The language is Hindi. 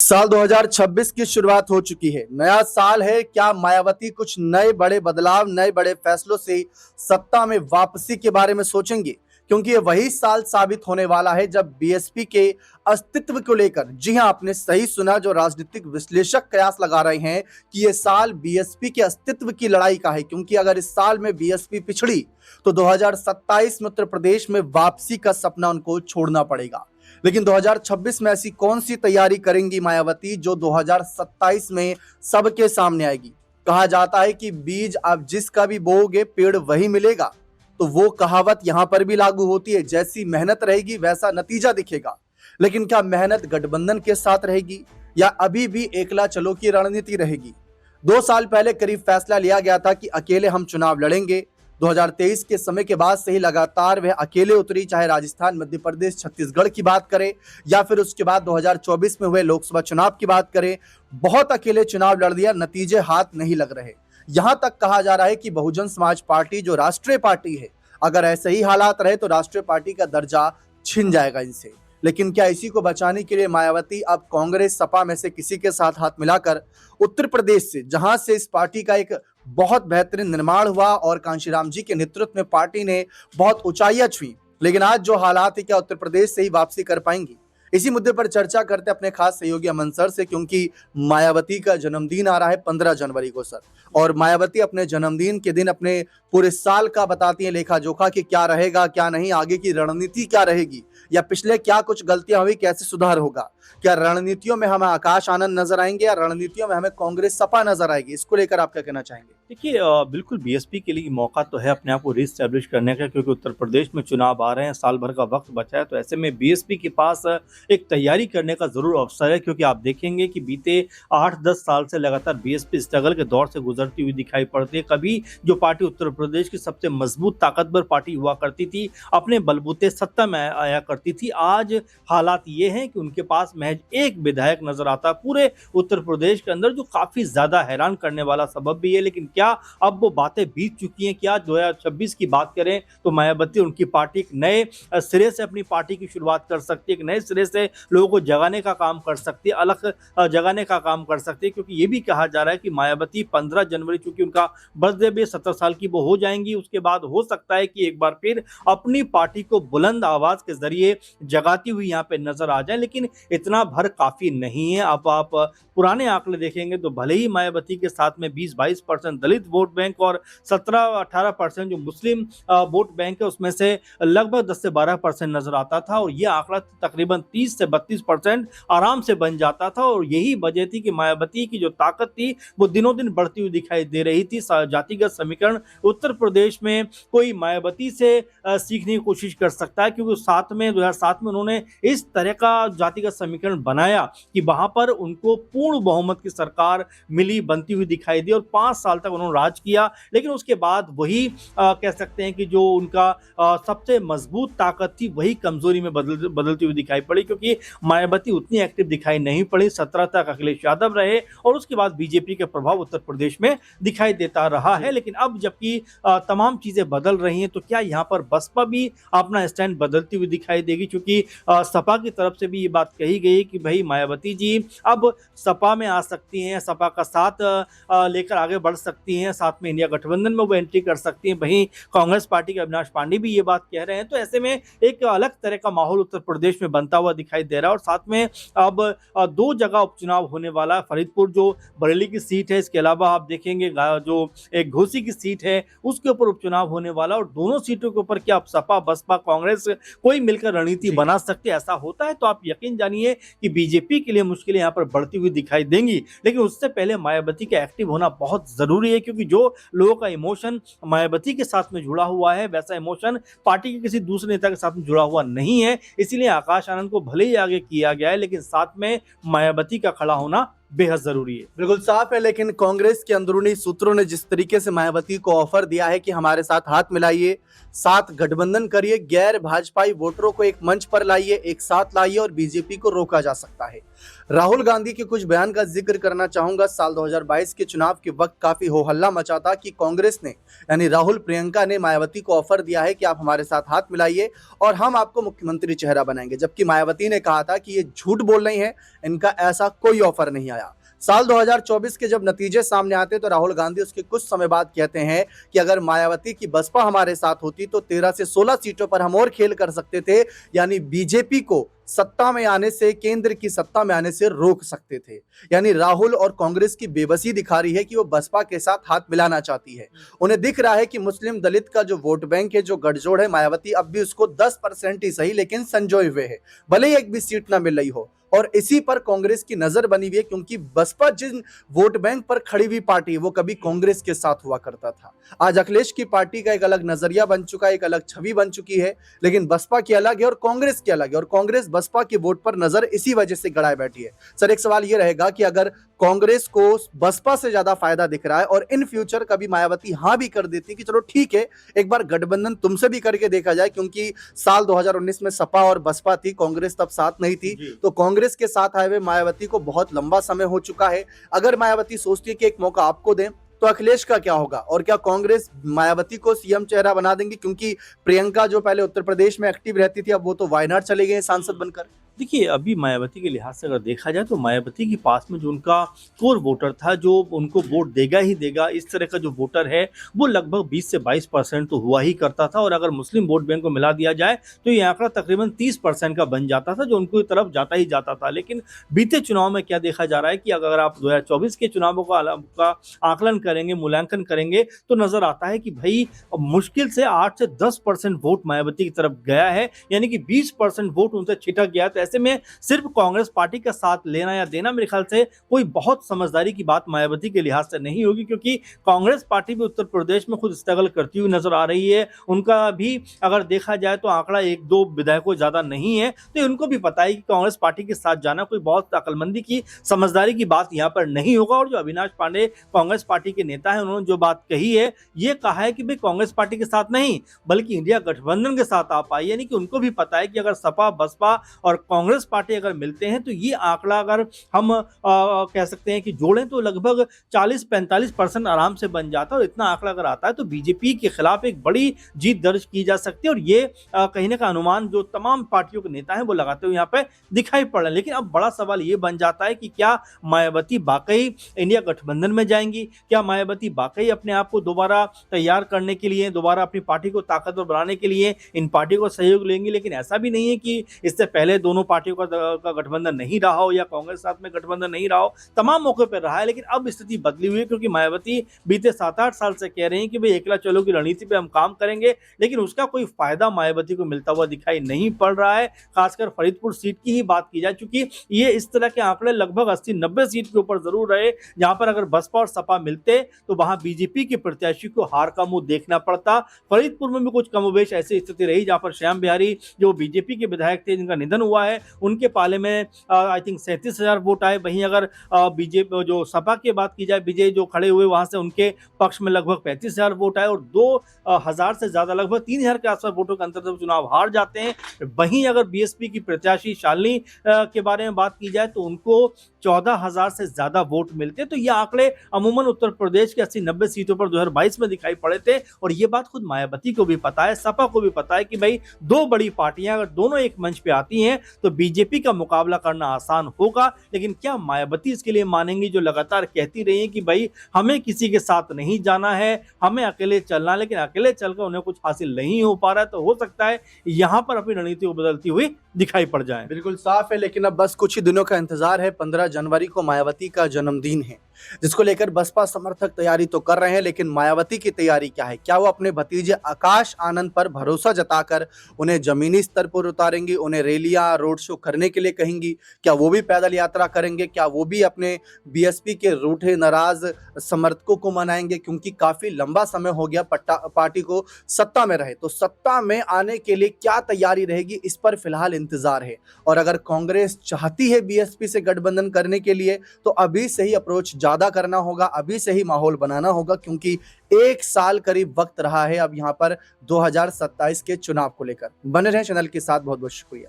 साल 2026 की शुरुआत हो चुकी है। नया साल है। क्या मायावती कुछ नए बड़े बदलाव, नए बड़े फैसलों से सत्ता में वापसी के बारे में सोचेंगे? क्योंकि ये वही साल साबित होने वाला है जब बीएसपी के अस्तित्व को लेकर, जी हां, आपने सही सुना, जो राजनीतिक विश्लेषक कयास लगा रहे हैं कि ये साल बीएसपी के अस्तित्व की लड़ाई का है। क्योंकि अगर इस साल में बीएसपी पिछड़ी तो 2027 में उत्तर प्रदेश में वापसी का सपना उनको छोड़ना पड़ेगा। लेकिन 2026 में ऐसी कौन सी तैयारी करेंगी मायावती जो 2027 में सबके सामने आएगी? कहा जाता है कि बीज आप जिसका भी बोओगे पेड़ वही मिलेगा। तो वो कहावत यहां पर भी लागू होती है, जैसी मेहनत रहेगी वैसा नतीजा दिखेगा। लेकिन क्या मेहनत गठबंधन के साथ रहेगी या अभी भी एकला चलो की रणनीति रहेगी? 2 साल पहले करीब फैसला लिया गया था कि अकेले हम चुनाव लड़ेंगे। 2023 के समय के बाद से ही लगातार वह अकेले उतरी, चाहे राजस्थान, मध्य प्रदेश, छत्तीसगढ़ की बात करें या फिर उसके बाद 2024 में हुए लोकसभा चुनाव की बात करें। बहुत अकेले चुनाव लड़ दिया, नतीजे हाथ नहीं लग रहे। यहां तक कहा जा रहा है कि बहुजन समाज पार्टी जो राष्ट्रीय पार्टी है, अगर ऐसे ही हालात रहे तो राष्ट्रीय पार्टी का दर्जा छिन जाएगा इनसे। लेकिन क्या इसी को बचाने के लिए मायावती अब कांग्रेस, सपा में से किसी के साथ हाथ मिलाकर उत्तर प्रदेश से, जहां से इस पार्टी का एक बहुत बेहतरीन निर्माण हुआ और कांशीराम जी के नेतृत्व में पार्टी ने बहुत ऊंचाइयां छुई, लेकिन आज जो हालात है, क्या उत्तर प्रदेश से ही वापसी कर पाएंगी? इसी मुद्दे पर चर्चा करते अपने खास सहयोगी अमन सर से, क्योंकि मायावती का जन्मदिन आ रहा है 15 जनवरी को सर। और मायावती अपने जन्मदिन के दिन अपने पूरे साल का बताती है लेखा जोखा कि क्या रहेगा, क्या नहीं, आगे की रणनीति क्या रहेगी, या पिछले क्या कुछ गलतियां हुई, कैसे सुधार होगा। क्या रणनीतियों में हमें आकाश आनंद नजर आएंगे या रणनीतियों में हमें कांग्रेस, सपा नजर आएगी? इसको लेकर आप क्या कहना चाहेंगे? देखिए, बिल्कुल बीएसपी के लिए मौका तो है अपने आप को रीस्टैब्लिश करने का, क्योंकि उत्तर प्रदेश में चुनाव आ रहे हैं, साल भर का वक्त बचा है। तो ऐसे में बीएसपी के पास एक तैयारी करने का जरूर अवसर है, क्योंकि आप देखेंगे कि बीते 8-10 साल से लगातार बीएसपी स्ट्रगल के दौर से गुजरती हुई दिखाई पड़ती है। कभी जो पार्टी उत्तर प्रदेश की सबसे मजबूत ताकतवर पार्टी हुआ करती थी, अपने बलबूते सत्ता में आया करती थी, आज हालात ये हैं कि उनके पास महज एक विधायक नजर आता पूरे उत्तर प्रदेश के अंदर, जो काफी ज्यादा हैरान करने वाला सबब भी है। लेकिन क्या अब वो बातें बीत चुकी हैं? क्या 2026 की बात करें तो मायावती, उनकी पार्टी एक नए सिरे से अपनी पार्टी की शुरुआत कर सकती है, एक नए सिरे से लोगों को जगाने का काम कर सकती है, अलग जगाने का काम कर सकती है। क्योंकि ये भी कहा जा रहा है कि मायावती 15 जनवरी, चूंकि उनका बर्थडे भी 70 साल की वो हो जाएंगी, उसके बाद हो सकता है कि एक बार फिर अपनी पार्टी को बुलंद आवाज के जरिए जगाती हुई यहाँ पे नजर आ जाए। लेकिन इतना भर काफी नहीं है। अब आप पुराने आंकड़े देखेंगे तो भले ही मायावती के साथ में 20-22% दलित वोट बैंक और 17-18% जो मुस्लिम वोट बैंक है, उसमें से लगभग 10 से 12% नजर आता था, और ये आंकड़ा तकरीबन 30 से 32% आराम से बन जाता था। और यही वजह थी कि मायावती की जो ताकत थी वो दिनों दिन बढ़ती हुई दिखाई दे रही थी। जातिगत समीकरण उत्तर प्रदेश में कोई मायावती से सीखने की कोशिश कर सकता है, क्योंकि 2007 में उन्होंने इस तरह का जातिगत समीकरण बनाया कि वहां पर उनको पूर्ण बहुमत की सरकार मिली, बनती हुई दिखाई दी, और 5 साल तक उन्होंने राज किया। लेकिन उसके बाद वही कह सकते हैं कि जो उनका सबसे मजबूत ताकत थी वही कमजोरी में बदलती हुई दिखाई पड़ी, क्योंकि मायावती उतनी एक्टिव दिखाई नहीं पड़ी। 17 तक अखिलेश यादव रहे और उसके बाद बीजेपी का प्रभाव उत्तर प्रदेश में दिखाई देता रहा है। लेकिन अब जबकि तमाम चीजें बदल रही हैं, तो क्या यहाँ पर बसपा भी अपना स्टैंड बदलती हुई दिखाई देगी? क्योंकि सपा की तरफ से भी ये बात कही गई कि भाई मायावती जी अब सपा में आ सकती हैं, सपा का साथ लेकर आगे बढ़ सकती हैं, साथ में इंडिया गठबंधन में वो एंट्री कर सकती हैं। वहीं कांग्रेस पार्टी के अविनाश पांडे भी ये बात कह रहे हैं। तो ऐसे में एक अलग तरह का माहौल उत्तर प्रदेश में बनता हुआ दिखाई दे रहा है। और साथ में अब 2 जगह उपचुनाव होने वाला है। फरीदपुर जो बरेली की सीट है, इसके अलावा आप देखेंगे जो एक घोसी की सीट है, उसके ऊपर उपचुनाव होने वाला। और दोनों सीटों के ऊपर क्या अब सपा, बसपा, कांग्रेस कोई मिलकर रणनीति बना सकते? ऐसा होता है तो आप यकीन जानिए कि बीजेपी के लिए मुश्किलें यहाँ पर बढ़ती हुई दिखाई देंगी। लेकिन उससे पहले मायावती का एक्टिव होना बहुत जरूरी है, क्योंकि जो लोगों का इमोशन मायावती के साथ में जुड़ा हुआ है, वैसा इमोशन पार्टी के किसी दूसरे नेता के साथ में जुड़ा हुआ नहीं है। इसीलिए आकाश आनंद को भले ही आगे किया गया है, लेकिन साथ में मायावती का खड़ा होना बेहद जरूरी है। बिल्कुल साफ है। लेकिन कांग्रेस के अंदरूनी सूत्रों ने जिस तरीके से मायावती को ऑफर दिया है कि हमारे साथ हाथ मिलाइए, साथ गठबंधन करिए, गैर भाजपाई वोटरों को एक मंच पर लाइए, एक साथ लाइए और बीजेपी को रोका जा सकता है। राहुल गांधी के कुछ बयान का जिक्र करना चाहूंगा। साल 2022 के चुनाव के वक्त काफी हो हल्ला मचा था कि कांग्रेस ने यानी राहुल प्रियंका ने मायावती को ऑफर दिया है कि आप हमारे साथ हाथ मिलाइए और हम आपको मुख्यमंत्री चेहरा बनाएंगे, जबकि मायावती ने कहा था कि ये झूठ बोल रही हैं, इनका ऐसा कोई ऑफर नहीं आया। साल 2024 के जब नतीजे सामने आते तो राहुल गांधी उसके कुछ समय बाद कहते हैं कि अगर मायावती की बसपा हमारे साथ होती तो 13 से 16 सीटों पर हम और खेल कर सकते थे, यानी बीजेपी को सत्ता में आने से, केंद्र की सत्ता में आने से रोक सकते थे। यानी राहुल और कांग्रेस की बेबसी दिखा रही है कि वो बसपा के साथ हाथ मिलाना चाहती है। उन्हें दिख रहा है कि मुस्लिम दलित का जो वोट बैंक है, जो गठजोड़ है, मायावती अब भी उसको 10% ही सही लेकिन संजोए हुए है, भले ही एक भी सीट ना मिल रही हो। और इसी पर कांग्रेस की नजर बनी हुई है, क्योंकि बसपा जिन वोट बैंक पर खड़ी हुई पार्टी है वो कभी कांग्रेस के साथ हुआ करता था। आज अखिलेश की पार्टी का एक अलग नजरिया बन चुका है, एक अलग छवि बन चुकी है, लेकिन बसपा की अलग है और कांग्रेस की अलग है। और कांग्रेस बसपा के वोट पर नजर इसी वजह से गड़ाए बैठी है। सर, एक सवाल ये रहेगा कि अगर कांग्रेस को बसपा से ज्यादा फायदा दिख रहा है और इन फ्यूचर कभी मायावती हाँ भी कर देती कि चलो ठीक है, एक बार गठबंधन तुमसे भी करके देखा जाए, क्योंकि साल 2019 में सपा और बसपा थी, कांग्रेस तब साथ नहीं थी, तो कांग्रेस के साथ आए हुए मायावती को बहुत लंबा समय हो चुका है। अगर मायावती सोचती है कि एक मौका आपको दें तो अखिलेश का क्या होगा, और क्या कांग्रेस मायावती को सीएम चेहरा बना देंगी? क्योंकि प्रियंका जो पहले उत्तर प्रदेश में एक्टिव रहती थी, अब वो तो वायनाड चले गए सांसद बनकर। देखिए, अभी मायावती के लिहाज से अगर देखा जाए तो मायावती के पास में जो उनका कोर वोटर था, जो उनको वोट देगा ही देगा, इस तरह का जो वोटर है वो लगभग 20 से 22% तो हुआ ही करता था। और अगर मुस्लिम वोट बैंक को मिला दिया जाए तो ये आंकड़ा तकरीबन 30% का बन जाता था, जो उनकी तरफ जाता ही जाता था। लेकिन बीते चुनाव में क्या देखा जा रहा है कि अगर आप 2024 के चुनावों का आकलन करेंगे, मूल्यांकन करेंगे, तो नजर आता है कि भाई मुश्किल से 8 से 10% वोट मायावती की तरफ गया है, यानी कि 20% वोट उनसे छिटक गया। तो ऐसे में सिर्फ कांग्रेस पार्टी का साथ लेना या देना मेरे ख्याल से कोई बहुत समझदारी की बात मायावती के लिहाज से नहीं होगी, क्योंकि कांग्रेस पार्टी भी उत्तर प्रदेश में खुद स्ट्रगल करती हुई नजर आ रही है। उनका भी अगर देखा जाए तो आंकड़ा 1-2 विधायकों ज्यादा नहीं है, तो उनको भी पता है कि कांग्रेस पार्टी के साथ जाना कोई बहुत अक्लमंदी की, समझदारी की बात यहाँ पर नहीं होगा। और जो अविनाश पांडे कांग्रेस पार्टी के नेता है, उन्होंने जो बात कही है, ये कहा है कि भाई कांग्रेस पार्टी के साथ नहीं बल्कि इंडिया गठबंधन के साथ आप आइए, यानी कि उनको भी पता है कि अगर सपा, बसपा और कांग्रेस पार्टी अगर मिलते हैं तो ये आंकड़ा अगर हम कह सकते हैं कि जोड़ें तो लगभग 40-45% आराम से बन जाता है। और इतना आंकड़ा अगर आता है तो बीजेपी के खिलाफ एक बड़ी जीत दर्ज की जा सकती है। और ये कहने का अनुमान जो तमाम पार्टियों के नेता हैं वो लगाते हुए यहाँ पे दिखाई पड़ रहे हैं। लेकिन अब बड़ा सवाल ये बन जाता है कि क्या मायावती वाकई इंडिया गठबंधन में जाएंगी? क्या मायावती वाकई अपने आप को दोबारा तैयार करने के लिए, दोबारा अपनी पार्टी को ताकतवर बनाने के लिए इन पार्टियों को सहयोग लेंगी? लेकिन ऐसा भी नहीं है कि इससे पहले दोनों पार्टियों का गठबंधन नहीं रहा हो या कांग्रेस साथ में गठबंधन नहीं रहा हो, तमाम मौके पर रहा है। लेकिन अब स्थिति बदली हुई है, क्योंकि मायावती बीते 7-8 साल से कह रही हैं कि भाई एकला चलो की रणनीति पे हम काम करेंगे, लेकिन उसका कोई फायदा मायावती को मिलता हुआ दिखाई नहीं पड़ रहा है। खासकर फरीदपुर सीट की ही बात की जाए, चूंकि ये इस तरह के आंकड़े लगभग 80-90 सीट के ऊपर जरूर रहे, जहां पर अगर बसपा और सपा मिलते तो वहां बीजेपी के प्रत्याशी को हार का मुंह देखना पड़ता। फरीदपुर में भी कुछ कमोबेश ऐसी स्थिति रही, जहां पर श्याम बिहारी जो बीजेपी के विधायक थे, जिनका निधन हुआ है, उनके पाले में आई थिंक 37,000 वोट आए। वहीं अगर बीजेपी जो सपा की बात की जाए, विजय जो खड़े हुए वहां से उनके पक्ष में लगभग 35,000 वोट आए और 2,000 से ज्यादा, लगभग 3,000 के आसपास वोटों के अंतर से चुनाव हार जाते हैं। वहीं अगर बीएसपी की प्रत्याशी शालिनी के बारे में बात की जाए तो उनको 14,000 से ज्यादा वोट मिलते। तो ये आंकड़े अमूमन उत्तर प्रदेश के 80-90 सीटों पर 2022 में दिखाई पड़े थे। और ये बात खुद मायावती को भी पता है, सपा को भी पता है कि भाई दो बड़ी पार्टियां अगर दोनों एक मंच पे आती हैं तो बीजेपी का मुकाबला करना आसान होगा। लेकिन क्या मायावती इसके लिए मानेंगी, जो लगातार कहती रही है कि भाई हमें किसी के साथ नहीं जाना है, हमें अकेले चलना, लेकिन अकेले चलकर उन्हें कुछ हासिल नहीं हो पा रहा है। तो हो सकता है यहां पर अपनी रणनीति को बदलती हुई दिखाई पड़ जाए। बिल्कुल साफ है, लेकिन अब बस कुछ ही दिनों का इंतजार है। 15 जनवरी को मायावती का जन्मदिन है, जिसको लेकर बसपा समर्थक तैयारी तो कर रहे हैं, लेकिन मायावती की तैयारी क्या है? क्या वो अपने भतीजे आकाश आनंद पर भरोसा जताकर उन्हें जमीनी स्तर पर उतारेंगी, उन्हें रैलियां, रोड शो करने के लिए कहेंगी? क्या वो भी पैदल यात्रा करेंगे? क्या वो भी अपने बीएसपी के रूठे नाराज समर्थकों को मनाएंगे? क्योंकि काफी लंबा समय हो गया पार्टी को सत्ता में रहे, तो सत्ता में आने के लिए क्या तैयारी रहेगी, इस पर फिलहाल इंतजार है। और अगर कांग्रेस चाहती है बीएसपी से गठबंधन करने के लिए तो अभी से ही अप्रोच ज्यादा करना होगा, अभी से ही माहौल बनाना होगा, क्योंकि 1 साल करीब वक्त रहा है अब यहाँ पर 2027 के चुनाव को लेकर। बने रहें चैनल के साथ, बहुत बहुत शुक्रिया।